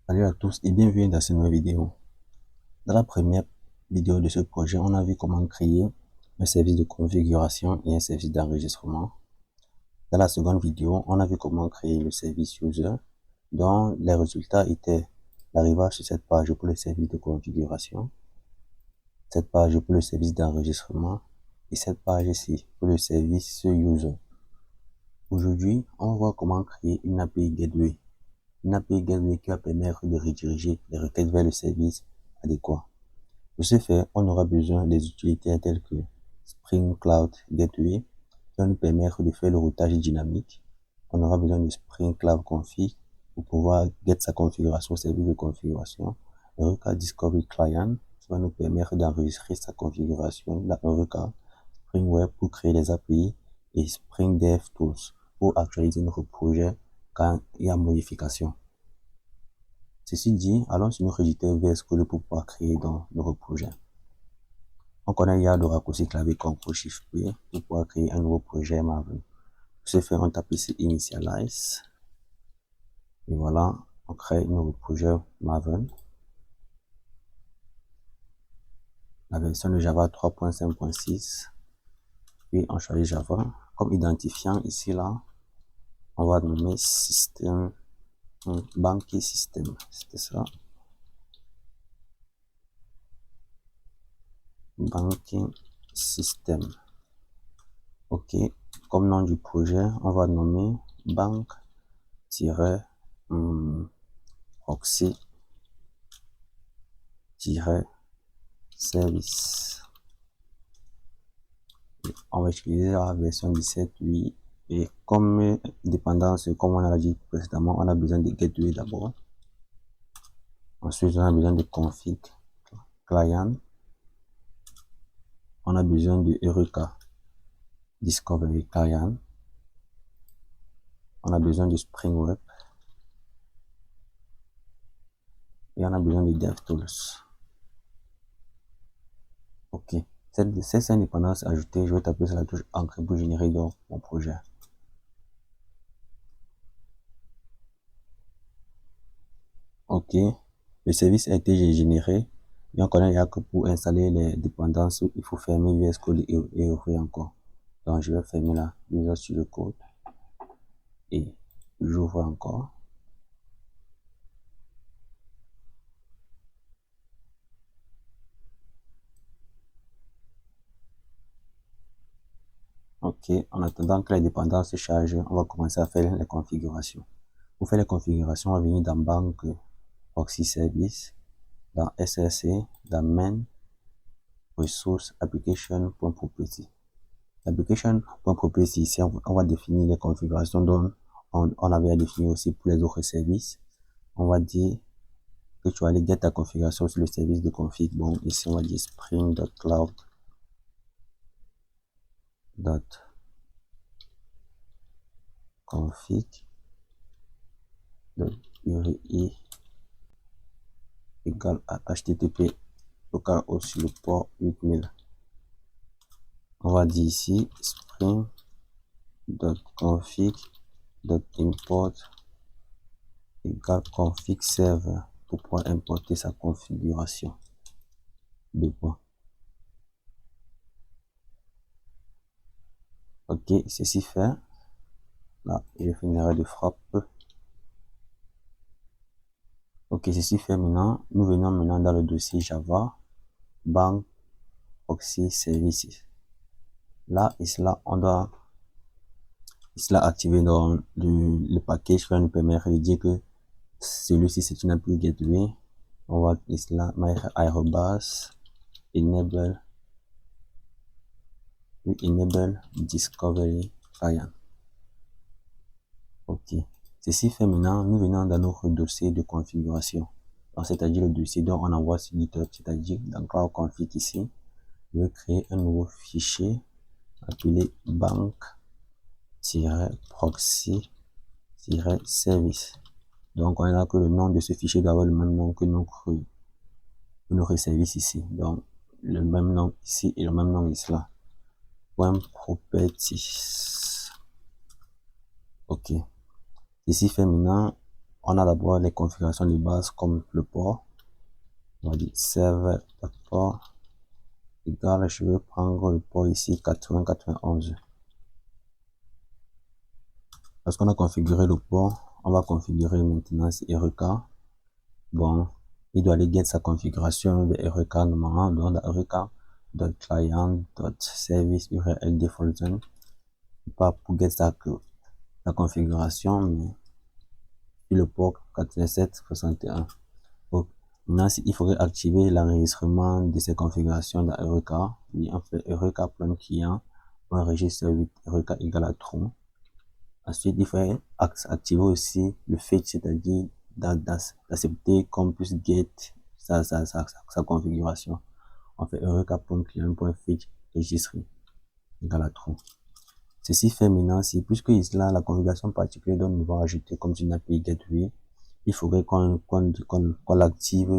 Salut à tous et bienvenue dans cette nouvelle vidéo. Dans la première vidéo de ce projet, on a vu comment créer un service de configuration et un service d'enregistrement. Dans la seconde vidéo, on a vu comment créer le service user, dont les résultats étaient l'arrivage sur cette page pour le service de configuration, cette page pour le service d'enregistrement et cette page ici pour le service user. Aujourd'hui, on va voir comment créer une API Gateway. Une API Gateway qui va permettre de rediriger les requêtes vers le service adéquat. Pour ce faire, on aura besoin des utilitaires tels que Spring Cloud Gateway, qui va nous permettre de faire le routage dynamique. On aura besoin de Spring Cloud Config pour pouvoir get sa configuration, service de configuration. Eureka Discovery Client, qui va nous permettre d'enregistrer sa configuration dans Eureka. Spring Web pour créer les API et Spring Dev Tools pour actualiser notre projet quand il y a modification. Ceci dit, allons sur notre éditeur VS Code pour pouvoir créer dans notre projet. On connaît, il y a le raccourci clavier CTRL-SHIFT-P pour pouvoir créer un nouveau projet Maven. Pour ce faire, on tape ici Initialize. Et voilà, on crée un nouveau projet Maven. La version de Java 3.5.6. Puis on choisit Java. Comme identifiant ici, là, on va nommer système, banking system. C'était ça. Banking system. Ok. Comme nom du projet, on va nommer bank-proxy-service. On va utiliser la version 17.8 et comme dépendance, comme on a dit précédemment, on a besoin de gateway d'abord. Ensuite, on a besoin de config client. On a besoin de Eureka Discovery Client. On a besoin de Spring Web. Et on a besoin de DevTools. Ok. Cette indépendance ajoutée, je vais taper sur la touche Encre pour générer donc mon projet. Ok. Le service a été généré. Et on connaît que pour installer les dépendances, il faut fermer VS Code et ouvrir encore. Donc je vais fermer là, Visual Studio Code. Et j'ouvre encore. Ok, en attendant que les dépendances se chargent, on va commencer à faire les configurations. Pour faire les configurations, on va venir dans Bank Proxy Service, dans SRC, dans Main, Resource Application.property. Application.property, ici, on va définir les configurations dont on avait défini aussi pour les autres services. On va dire que tu vas aller get ta configuration sur le service de config. Bon, ici, on va dire spring.cloud.config URI égale à HTTP localhost sur le port 8000. On va dire ici spring.config.import égale config server pour pouvoir importer sa configuration. Deux points. Ok, ceci fait. Là, je fais une erreur de frappe. Ok, ceci fait maintenant. Nous venons maintenant dans le dossier Java Bank Proxy Services. Là, ici, là, on doit activer dans le package qui va nous permettre de dire que celui-ci c'est une API Gateway. On va ici là mettre aerobas enable Discovery Client. Ok. Ceci fait maintenant, nous venons dans notre dossier de configuration. C'est-à-dire le dossier dont on envoie sur GitHub, c'est-à-dire dans Cloud Config ici. Je vais créer un nouveau fichier appelé bank-proxy-service. Donc, on a que le nom de ce fichier doit avoir le même nom que notre service ici. Donc, le même nom ici et le même nom ici là. Point properties. Ok. Ici fait maintenant, On a d'abord les configurations de base comme le port. On va dire serveur.port égale, je vais prendre le port ici 8091. Lorsqu'on a configuré le port, on va configurer maintenant REK. Bon, il doit aller get sa configuration de REK normalement, donc REK.client.service URL default zone. Pas pour get sa configuration, mais sur le port 8761. Donc, maintenant, il faudrait activer l'enregistrement de ces configurations dans REK. On fait REK.client.registre 8 REK égale à true. Ensuite, il faut activer aussi le fetch, c'est-à-dire d'accepter qu'on puisse get sa configuration. On fait eureka.client.fetch registré égale à true. Ceci fait maintenant, puisque là, la configuration particulière dont nous va ajouter comme une API gateway, il faudrait qu'on active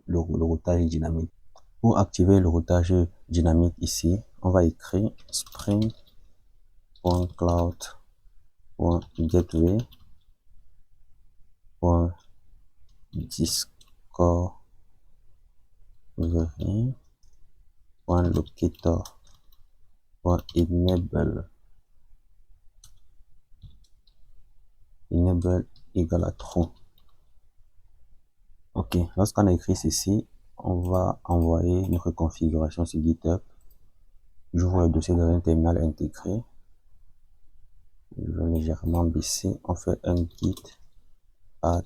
le routage dynamique. Pour activer le routage dynamique ici, on va écrire spring.cloud.discovery.locator.enable égale à true. Ok, lorsqu'on a écrit ceci, on va envoyer notre configuration sur GitHub. J'ouvre le dossier dans un terminal intégré. Je vais légèrement baisser. On fait un git add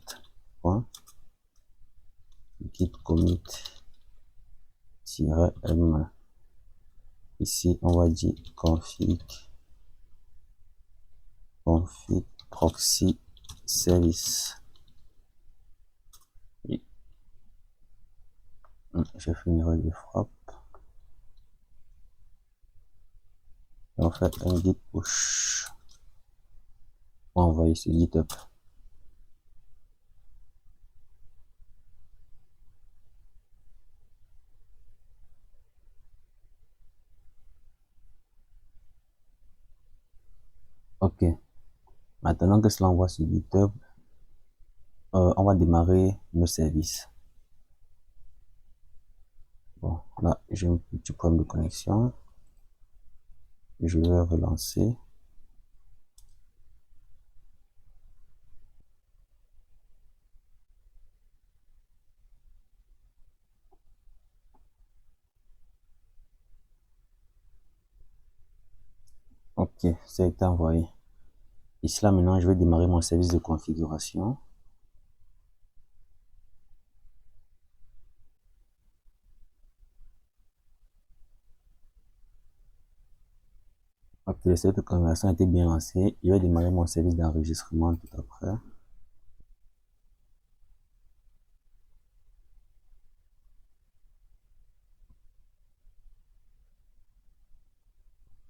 git commit -m. Ici, on va dire config proxy service. Oui. J'ai fait une erreur de frappe. On fait un git push. On va envoyer sur GitHub. Ok. Maintenant que cela envoie sur GitHub, on va démarrer nos services. Bon, là, j'ai un petit problème de connexion. Je vais relancer. Ok, ça a été envoyé. Ici, là, maintenant, je vais démarrer mon service de configuration. Ok, le service de configuration a été bien lancé. Je vais démarrer mon service d'enregistrement tout après.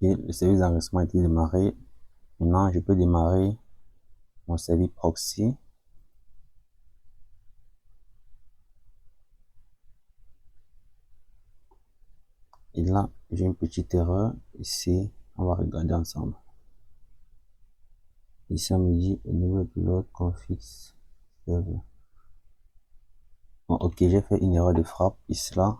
Et le service d'enregistrement a été démarré. Maintenant, je peux démarrer mon service proxy. Et là, j'ai une petite erreur. Ici, on va regarder ensemble. Ici, on me dit au niveau upload config server. Bon, ok, j'ai fait une erreur de frappe. Ici, là,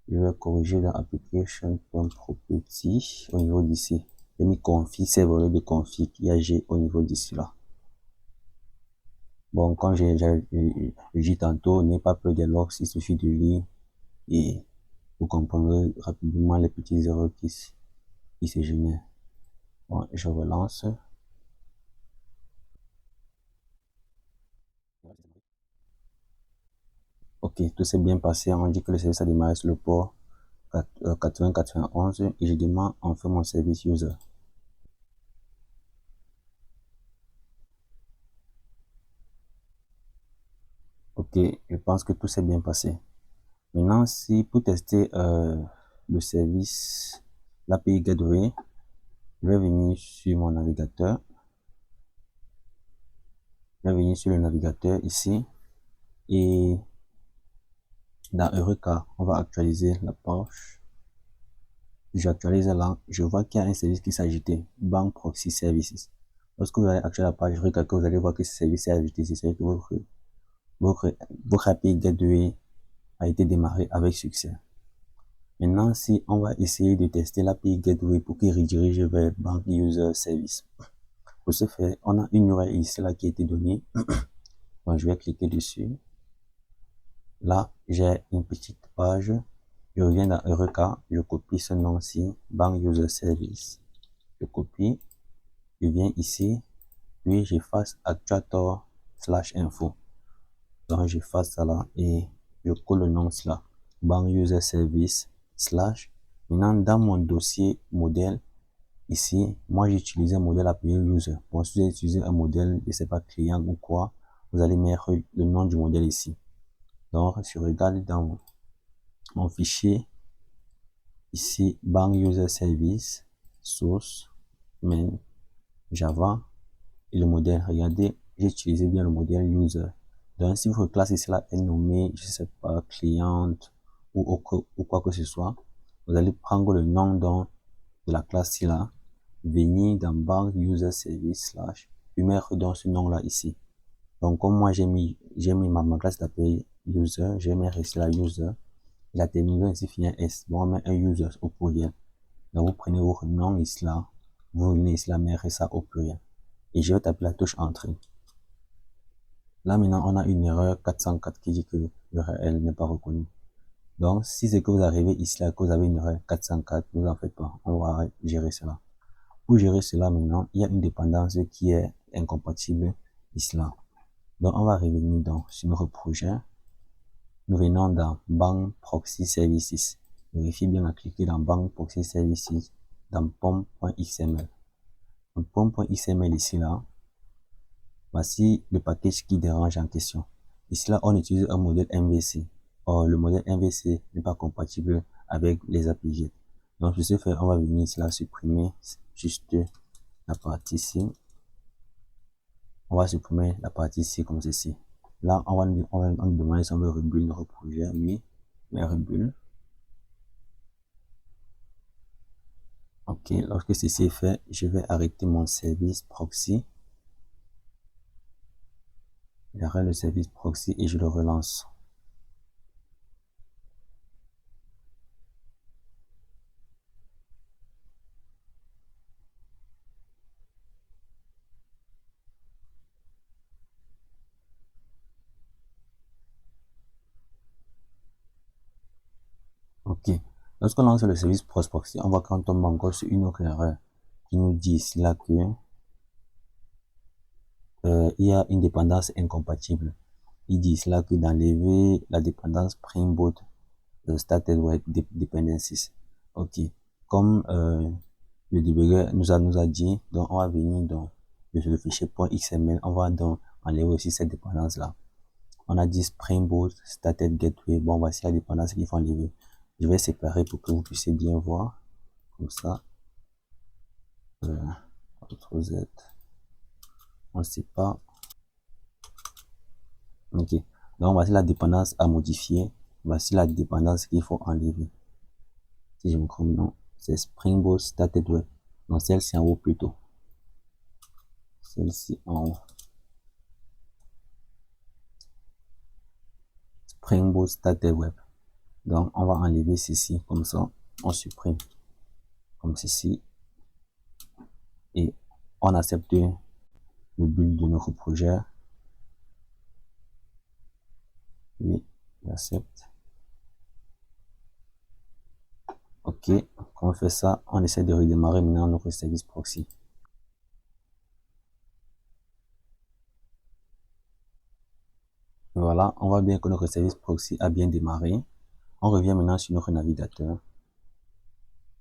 je vais corriger dans application.property au niveau d'ici. J'ai mis config server de config IAG au niveau d'ici là. Bon, comme j'ai dit tantôt, n'est pas peur des logs, il suffit de lire et vous comprendrez rapidement les petites erreurs qui se génèrent. Bon, je relance. Ok, tout s'est bien passé. On dit que le service a démarré sur le port 8091 et je demande en fait mon service user. Ok, je pense que tout s'est bien passé. Maintenant, si pour tester le service, l'API Gateway, je vais venir sur mon navigateur. Je vais venir sur le navigateur ici et dans Eureka, on va actualiser la page. J'actualise là, je vois qu'il y a un service qui s'agitait, Bank Proxy Services. Lorsque vous allez accéder à la page requête, vous allez voir que ce service est ajouté ici. C'est-à-dire que votre API Gateway a été démarré avec succès. Maintenant, si on va essayer de tester l'API Gateway pour qu'il redirige vers Bank User Service. Pour ce faire, on a une URL ici là qui a été donnée. Donc, je vais cliquer dessus. Là, j'ai une petite page. Je reviens dans Eureka, je copie ce nom-ci, Bank User Service. Je copie, je viens ici, puis j'efface actuator/info. Donc, j'efface ça là et je colle le nom là, Bank User Service / Maintenant, dans mon dossier modèle, ici, moi j'ai utilisé un modèle appelé User. Bon, si vous avez utilisé un modèle, je sais pas, client ou quoi, vous allez mettre le nom du modèle ici. Donc, si je regarde dans mon fichier, ici, Bank User Service, source, main, Java, et le modèle, regardez, j'ai utilisé bien le modèle User. Donc, si votre classe ici là est nommée, je sais pas, cliente ou quoi que ce soit, vous allez prendre le nom de la classe ici là, venir dans Bank User Service / puis mettre dans ce nom là ici. Donc, comme moi j'ai mis ma classe d'appel User, j'ai mis ici la User, et la terminaison ici finit S. Bon, on met un User au pluriel. Donc, vous prenez votre nom ici là, vous venez ici là, mettre ça au pluriel. Et je vais taper la touche Entrée. Là, maintenant, on a une erreur 404 qui dit que l'URL n'est pas reconnue. Donc, si c'est que vous arrivez ici là, que vous avez une erreur 404, ne vous en faites pas. On va gérer cela. Pour gérer cela maintenant, il y a une dépendance qui est incompatible ici là. Donc, on va revenir sur notre projet. Nous venons dans Bank Proxy Services. Vérifiez bien à cliquer dans Bank Proxy Services dans pom.xml. Donc, pom.xml ici là. Voici le package qui dérange en question. Ici là, on utilise un modèle MVC. Or, le modèle MVC n'est pas compatible avec les API. Donc, pour ce faire, on va venir ici là, supprimer juste la partie ici. On va supprimer la partie ici comme ceci. Là, on va demander si on veut rebuild notre projet. Oui, mais rebuild. Ok, lorsque ceci est fait, je vais arrêter mon service proxy. J'arrête le service proxy et je le relance. Ok. Lorsqu'on lance le service proxy, on voit qu'on tombe encore sur une autre erreur qui nous dit ici là que il y a une dépendance incompatible. Il dit là que d'enlever la dépendance Springboot Started Web Dependencies. Ok. Comme le debugger nous a dit, donc on va venir dans le fichier .xml, on va donc enlever aussi cette dépendance là. On a dit Springboot Started Gateway. Bon, voici la dépendance qu'il faut enlever. Je vais séparer pour que vous puissiez bien voir. Comme ça. CTRL Z. On ne sait pas. Ok. Donc, voici la dépendance à modifier. Voici la dépendance qu'il faut enlever. Si je me trompe, non. C'est Springboot Started Web. Donc, celle-ci en haut plutôt. Celle-ci en haut. Springboot Started Web. Donc, on va enlever ceci. Comme ça, on supprime. Comme ceci. Et on accepte le build de notre projet. Oui, j'accepte. Ok, quand on fait ça, on essaie de redémarrer maintenant notre service proxy. Voilà, on voit bien que notre service proxy a bien démarré. On revient maintenant sur notre navigateur.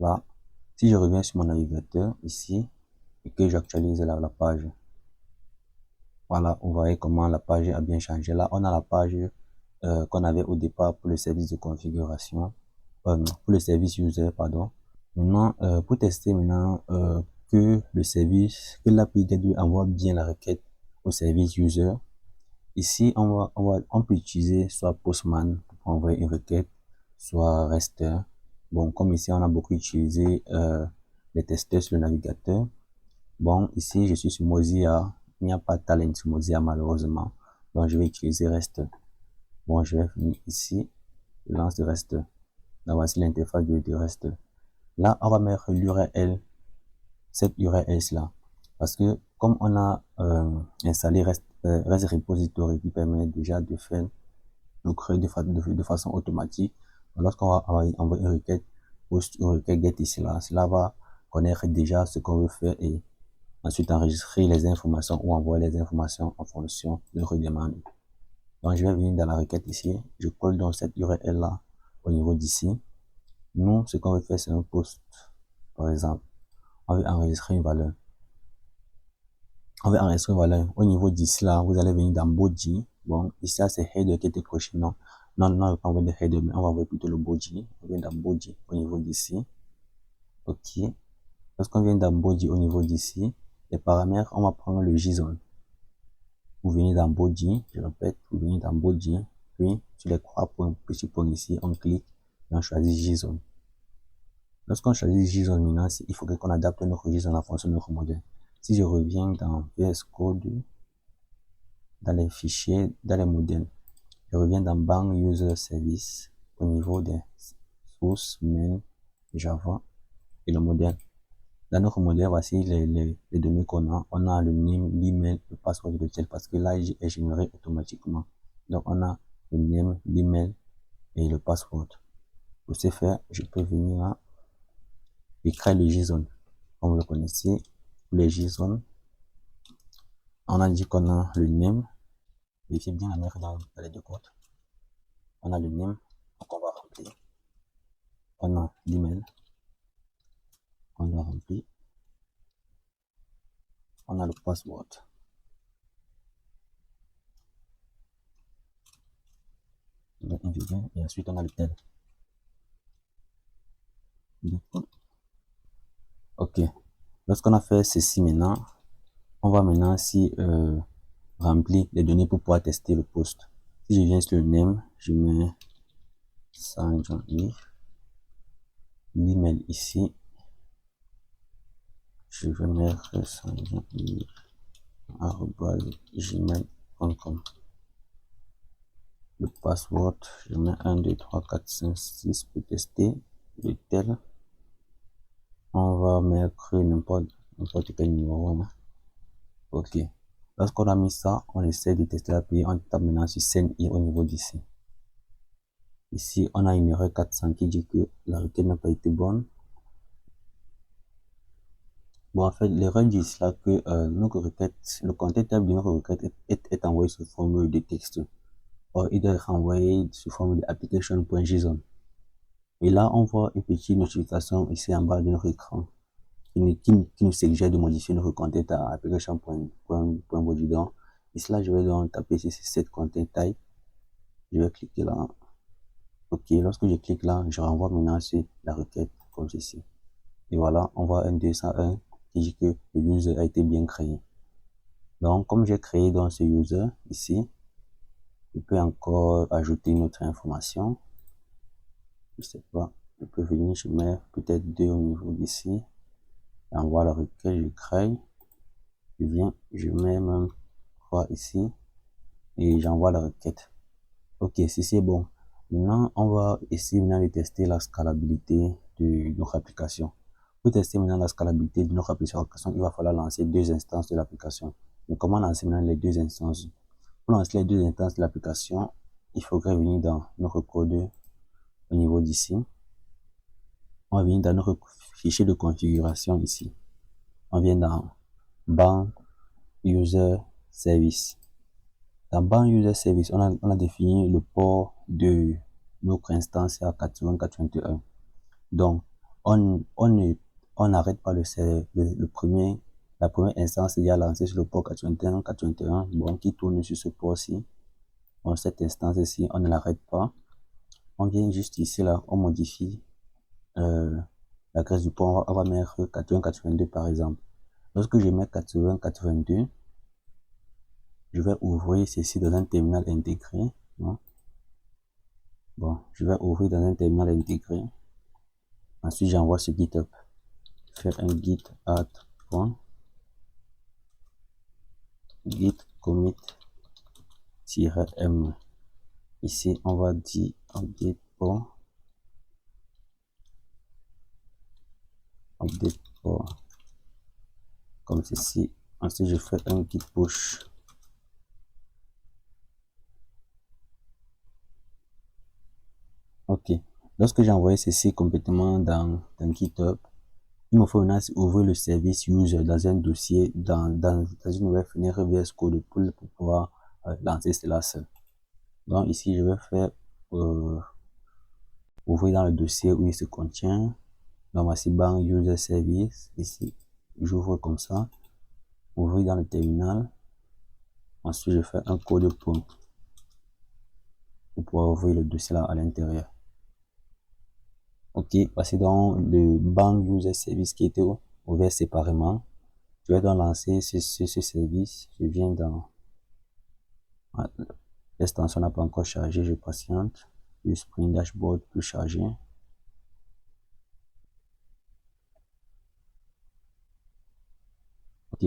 Là, si je reviens sur mon navigateur ici et que j'actualise la page, voilà, vous voyez comment la page a bien changé. Là, on a la page qu'on avait au départ pour le service de configuration, pour le service user, pardon. Maintenant, pour tester maintenant que l'API Gateway envoie bien la requête au service user, ici on peut utiliser soit Postman pour envoyer une requête, soit Rester. Bon, comme ici on a beaucoup utilisé les testeurs sur le navigateur, Bon, ici, je suis sur Mozilla. Il n'y a pas de talent sur Mozilla, malheureusement. Donc, je vais utiliser REST. Bon, je vais venir ici. Je lance REST. Là, voici l'interface de REST. Là, on va mettre l'URL, cette URL-là. Parce que, comme on a installé REST Repository qui permet déjà de faire le créer de façon automatique. Lorsqu'on va envoyer une requête post, une requête get ici là, cela va connaître déjà ce qu'on veut faire et ensuite enregistrer les informations ou envoyer les informations en fonction de notre demande. Donc, je vais venir dans la requête ici. Je colle dans cette URL là au niveau d'ici. Nous, ce qu'on veut faire, c'est un post. Par exemple, on veut enregistrer une valeur. On veut enregistrer une valeur. Au niveau d'ici là, vous allez venir dans body. Bon, ici, c'est header qui était coché. Non, on va pas envoyer de header, mais on va envoyer plutôt le body. On vient dans body au niveau d'ici. OK. Lorsqu'on vient dans body au niveau d'ici, les paramètres, on va prendre le JSON. Vous venez dans body, je répète, vous venez dans body, puis sur les trois petits points ici, on clique et on choisit JSON. Lorsqu'on choisit JSON maintenant, il faudrait qu'on adapte notre JSON en fonction de notre modèle. Si je reviens dans VS Code, dans les fichiers, dans les modèles, je reviens dans Bank User Service au niveau des sources, main, Java et le modèle. Dans notre modèle, voici les données qu'on a. On a le name, l'email, le password de tel parce que là, il est généré automatiquement. Donc, on a le name, l'email et le password. Pour ce faire, je peux venir là et créer le JSON. Comme vous le connaissez, pour les JSON, on a dit qu'on a le name. Vérifiez bien la mettre dans les deux côtés. On a le name, donc on va remplir. On a l'email, on doit remplir. On a le password. Et ensuite on a le tel. Ok. Lorsqu'on a fait ceci maintenant, on va maintenant ici remplir les données pour pouvoir tester le post. Si je viens sur le name, je mets Sanjean-Yves. L'email ici, je vais mettre sanjean-yves@gmail.com. Le password, je mets 1, 2, 3, 4, 5, 6 pour tester. Le tel, on va mettre n'importe quel numéro. Hein. Ok. Lorsqu'on a mis ça, on essaie de tester l'API. On tape maintenant sur send au niveau d'ici. Ici, on a une erreur 400 qui dit que la requête n'a pas été bonne. Bon, en fait, l'erreur dit là que notre requête, le contenu type de notre requête est envoyé sous forme de texte. Or, il doit être envoyé sous forme de application.json. Et là, on voit une petite notification ici en bas de notre écran qui nous suggère de modifier notre contenu à application.body. Ici, là, je vais donc taper sur cette content type. Je vais cliquer là. Ok, lorsque je clique là, je renvoie maintenant sur la requête comme ceci. Et voilà, on voit un 201 qui dit que le user a été bien créé. Donc, comme j'ai créé dans ce user ici, je peux encore ajouter une autre information. Je sais pas, je peux venir, je mets peut-être 2 au niveau d'ici. J'envoie la requête, je crée. Je viens, je mets même 3 ici. Et j'envoie la requête. Ok, si c'est bon. Maintenant, on va essayer maintenant de tester la scalabilité de notre application. Pour tester maintenant la scalabilité de notre application, il va falloir lancer 2 instances de l'application. Mais comment lancer maintenant les 2 instances? Pour lancer les 2 instances de l'application, il faudrait venir dans notre code au niveau d'ici. On va venir dans notre fichier de configuration ici. On vient dans Bank User Service. Dans Bank User Service, on a défini le port de notre instance à 8081. Donc, on n'arrête pas la première instance déjà lancée sur le port 81, bon, qui tourne sur ce port-ci. Bon, cette instance-ci, on ne l'arrête pas. On vient juste ici, là, on modifie l'adresse du port. On va mettre 8182 par exemple. Lorsque je mets 8082, je vais ouvrir ceci dans un terminal intégré. Non? Bon, je vais ouvrir dans un terminal intégré. Ensuite, j'envoie ce GitHub. Faire un git add git commit-m. Ici, on va dire update pour comme ceci. Ensuite, je fais un git push. Ok. Lorsque j'ai envoyé ceci complètement dans GitHub, il me faut maintenant ouvrir le service user dans un dossier, dans une nouvelle fenêtre VS Code pour pouvoir lancer cela seul. Donc ici, je vais faire ouvrir dans le dossier où il se contient. Donc voici bank user service. Ici, j'ouvre comme ça. Ouvrir dans le terminal. Ensuite, je fais un code pour pouvoir ouvrir le dossier là à l'intérieur. Ok, voici donc le bank user service qui était ouvert séparément. Je vais donc lancer ce service. Je viens dans l'extension n'a pas encore chargé, je patiente. Le Spring Dashboard plus chargé. Ok,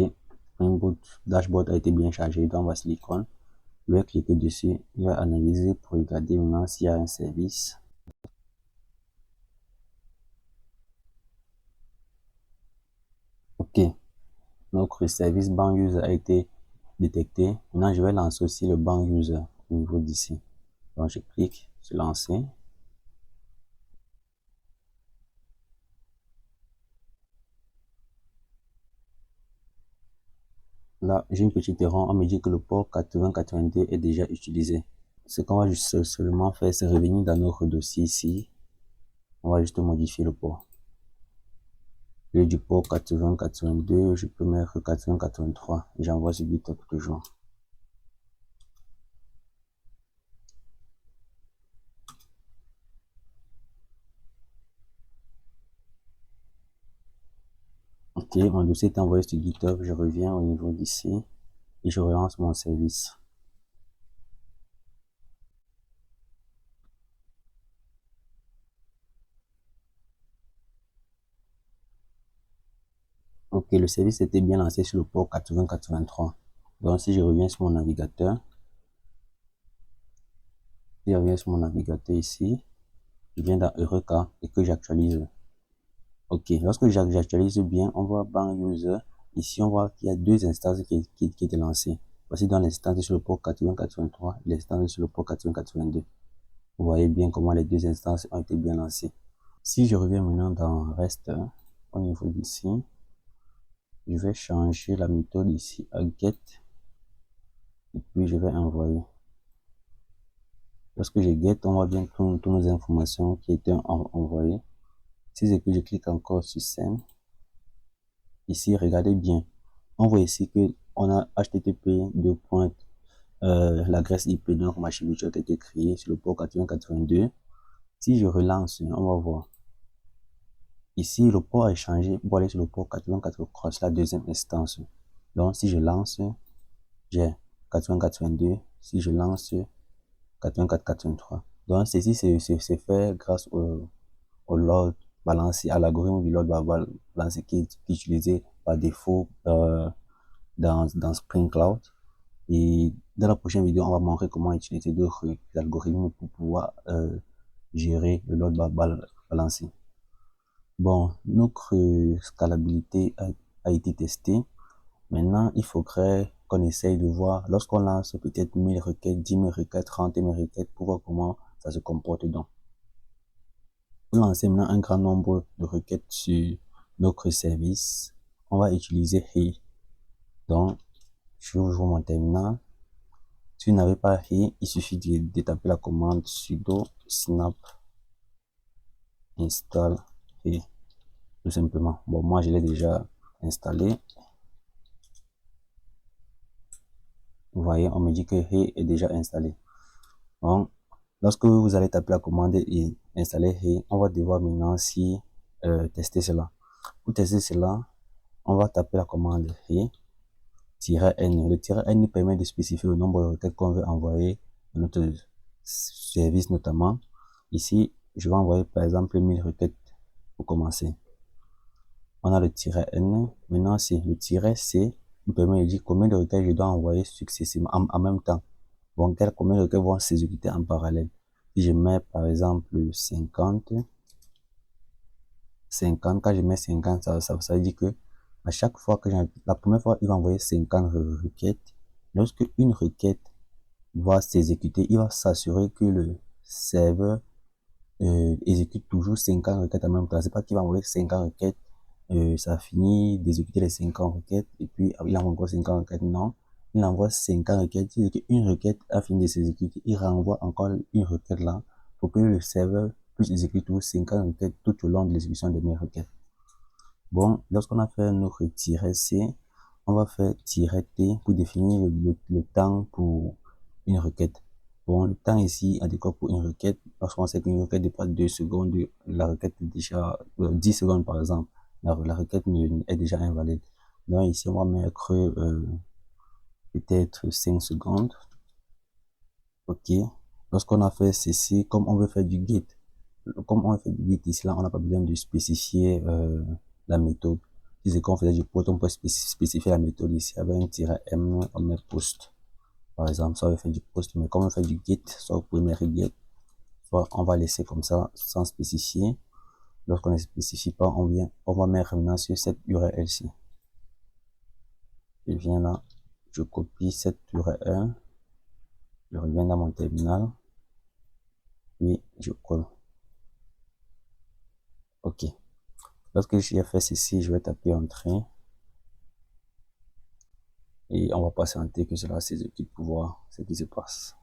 Spring Dashboard a été bien chargé, donc voici l'icône. Je vais cliquer dessus, je vais analyser pour regarder maintenant s'il y a un service. Ok, notre service bank user a été détecté. Maintenant, je vais lancer aussi le bank user au niveau d'ici. Donc, je clique sur lancer. Là, j'ai une petite erreur. On me dit que le port 8082 est déjà utilisé. Ce qu'on va juste seulement faire, c'est revenir dans notre dossier ici. On va juste modifier le port. Au lieu du port 8082, je peux mettre 8083 et j'envoie sur GitHub toujours. Ok, mon dossier est envoyé sur GitHub. Je reviens au niveau d'ici et je relance mon service. Ok, le service était bien lancé sur le port 8083. Donc, si je reviens sur mon navigateur, ici, je viens dans Eureka et que j'actualise. Ok, lorsque j'actualise bien, on voit bank user. Ici, on voit qu'il y a deux instances qui étaient lancées. Voici dans l'instance sur le port 8083 et l'instance sur le port 8082. Vous voyez bien comment les deux instances ont été bien lancées. Si je reviens maintenant dans REST, au niveau d'ici, je vais changer la méthode ici à get et puis je vais envoyer. Lorsque je get, on voit bien toutes nos informations qui étaient envoyées. Si je clique encore sur send, ici, regardez bien. On voit ici que on a HTTP l'adresse IP de notre machine virtuelle qui a été créée sur le port 8082. Si je relance, on va voir. Ici, le port a changé pour aller sur le port 8083, c'est la deuxième instance. Donc, si je lance, j'ai 8082. Si je lance 8483. Donc, ceci, c'est fait grâce au load balancé, à l'algorithme du load balancé qui est utilisé par défaut dans Spring Cloud. Et dans la prochaine vidéo, on va montrer comment utiliser d'autres algorithmes pour pouvoir gérer le load balancé. Bon, notre scalabilité a été testée. Maintenant, il faudrait qu'on essaye de voir, lorsqu'on lance peut-être 1000 requêtes, 10 000 requêtes, 30 000 requêtes, pour voir comment ça se comporte donc. Pour lancer maintenant un grand nombre de requêtes sur notre service, on va utiliser Hey. Donc, je vais ouvrir mon terminal. Si vous n'avez pas Hey, il suffit de taper la commande sudo snap install Hey, tout simplement. Bon, moi, je l'ai déjà installé. Vous voyez, on me dit que Hey est déjà installé. Donc, lorsque vous allez taper la commande et installer Hey, on va devoir maintenant tester cela. Pour tester cela, on va taper la commande Hey-n. Le -n permet de spécifier le nombre de requêtes qu'on veut envoyer à notre service notamment. Ici, je vais envoyer par exemple 1000 requêtes pour commencer. On a le -n. Maintenant, c'est le -c me permet de dire combien de requêtes je dois envoyer successivement en même temps. Bon, combien de requêtes vont s'exécuter en parallèle. Si je mets par exemple 50, quand je mets 50, ça veut dire que à chaque fois que la première fois, il va envoyer 50 requêtes. Lorsque une requête va s'exécuter, il va s'assurer que le serveur exécute toujours 50 requêtes en même temps. C'est pas qu'il va envoyer 50 requêtes, ça finit d'exécuter les 50 requêtes, et puis il envoie encore 50 requêtes. Non, il envoie 50 requêtes. Si une requête a fini de s'exécuter, il renvoie encore une requête là, pour que le serveur puisse exécuter toujours 50 requêtes tout au long de l'exécution de mes requêtes. Bon, lorsqu'on a fait notre -c, on va faire -t pour définir le temps pour une requête. Bon, le temps ici adéquat pour une requête, lorsqu'on sait qu'une requête dépasse 2 secondes, la requête est déjà 10 secondes par exemple, la requête est déjà invalide. Donc ici, on va mettre peut-être 5 secondes. Ok. Lorsqu'on a fait ceci, comme on veut faire du get, comme on fait du get ici, là, on n'a pas besoin de spécifier la méthode. Si c'est qu'on faisait du post, on peut spécifier la méthode ici avec un -m, on met post. Par exemple, soit on fait du post, mais comme on fait du get, soit vous pouvez mettre get, soit on va laisser comme ça sans spécifier. Lorsqu'on ne spécifie pas, on va mettre maintenant sur cette URL-ci. Je viens là, je copie cette URL, je reviens dans mon terminal, puis je colle. Ok. Lorsque j'ai fait ceci, je vais taper entrée. Et on va patienter que cela s'exécute pour voir ce qui se passe.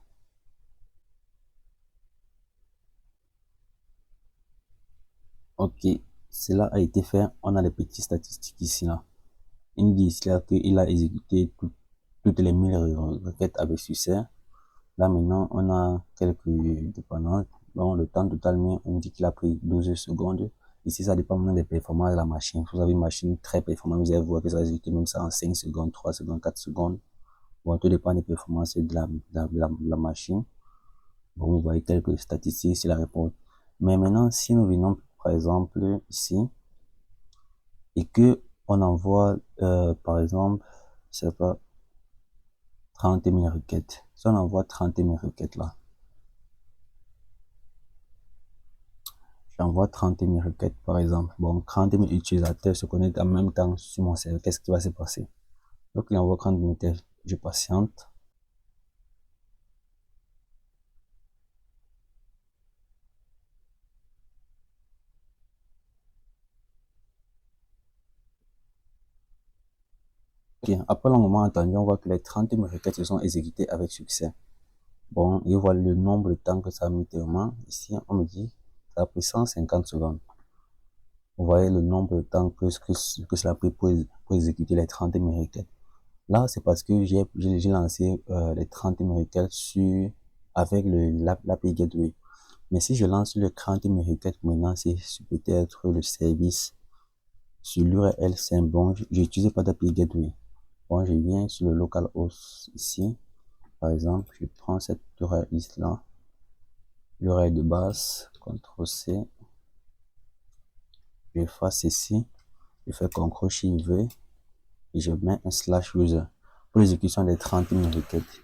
Ok, cela a été fait. On a les petites statistiques ici là. Il dit ici là qu'il a exécuté toutes les 1000 requêtes avec succès. Là maintenant, on a quelques dépendances. Donc le temps total, on dit qu'il a pris 12 secondes. Ici, ça dépend maintenant des performances de la machine. Vous avez une machine très performante, vous allez voir que ça va exécuter même ça en 5 secondes, 3 secondes, 4 secondes. Bon, tout dépend des performances de la machine. Bon, vous voyez quelques statistiques sur la réponse. Mais maintenant, si nous venons, par exemple, ici, et que on envoie, par exemple, je sais pas, 30 000 requêtes. Si on envoie 30 000 requêtes là, j'envoie 30 000 requêtes, par exemple. Bon, 30 000 utilisateurs se connectent en même temps sur mon serveur. Qu'est-ce qui va se passer? Donc, il envoie 30 000 requêtes. Je patiente. Ok, après le moment attendu, on voit que les 30 000 requêtes se sont exécutées avec succès. Bon, et voilà le nombre de temps que ça a mis tellement. Ici, on me dit, ça a pris 150 secondes. Vous voyez le nombre de temps que cela a pris pour exécuter les 30 000 requêtes. Là, c'est parce que j'ai lancé les 30 000 requêtes avec l'API Gateway. Mais si je lance le 30 000 requêtes maintenant, c'est peut-être le service sur l'URL, c'est bon, j'utilise pas d'API Gateway. Bon, je viens sur le localhost ici. Par exemple, je prends cette URL là, l'URL de base, CTRL-C, j'efface ici, je fais CTRL-SHIFT-V et je mets un /user pour l'exécution des 30 000 requêtes.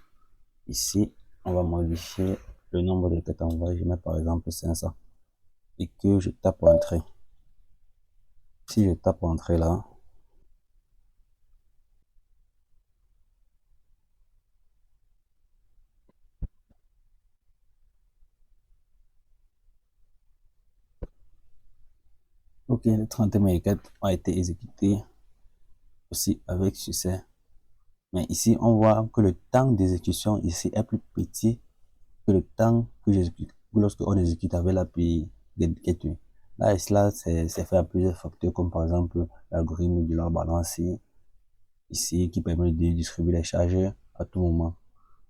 Ici, on va modifier le nombre de requêtes envoyées, je mets par exemple 500 et que je tape entrée. Si je tape entrée là, ok, les 30 000 requêtes ont été exécutées aussi avec succès. Mais ici, on voit que le temps d'exécution ici est plus petit que le temps que j'exécute lorsque on exécute avec l'API Gateway. Là, et cela, c'est fait à plusieurs facteurs, comme par exemple l'algorithme de la balance ici, qui permet de distribuer les charges à tout moment.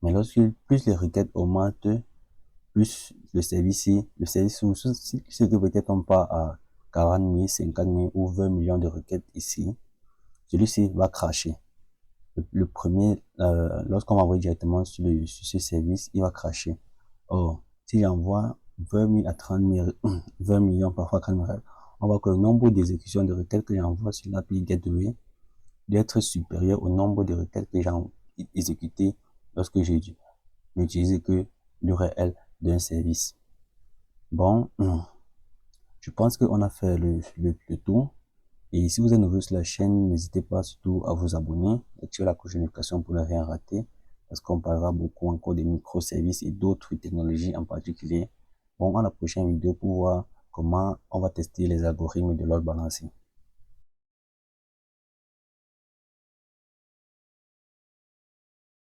Mais lorsque plus les requêtes augmentent, plus le service, ce que peut-être on part à 40 000, 50 000 ou 20 millions de requêtes ici, celui-ci va cracher. Le premier, lorsqu'on va envoyer directement sur ce service, il va cracher. Or, si j'envoie 20 000 à 30 000, 20 millions, parfois 40 000, on voit que le nombre d'exécutions de requêtes que j'envoie sur l'API Gateway d'être supérieur au nombre de requêtes que j'ai exécutées lorsque j'ai n'utilisé que l'URL d'un service. Bon, je pense qu'on a fait le tour. Et si vous êtes nouveau sur la chaîne, n'hésitez pas surtout à vous abonner, activer la cloche de notification pour ne rien rater, parce qu'on parlera beaucoup encore des microservices et d'autres technologies en particulier. Bon, à la prochaine vidéo pour voir comment on va tester les algorithmes de load balancing.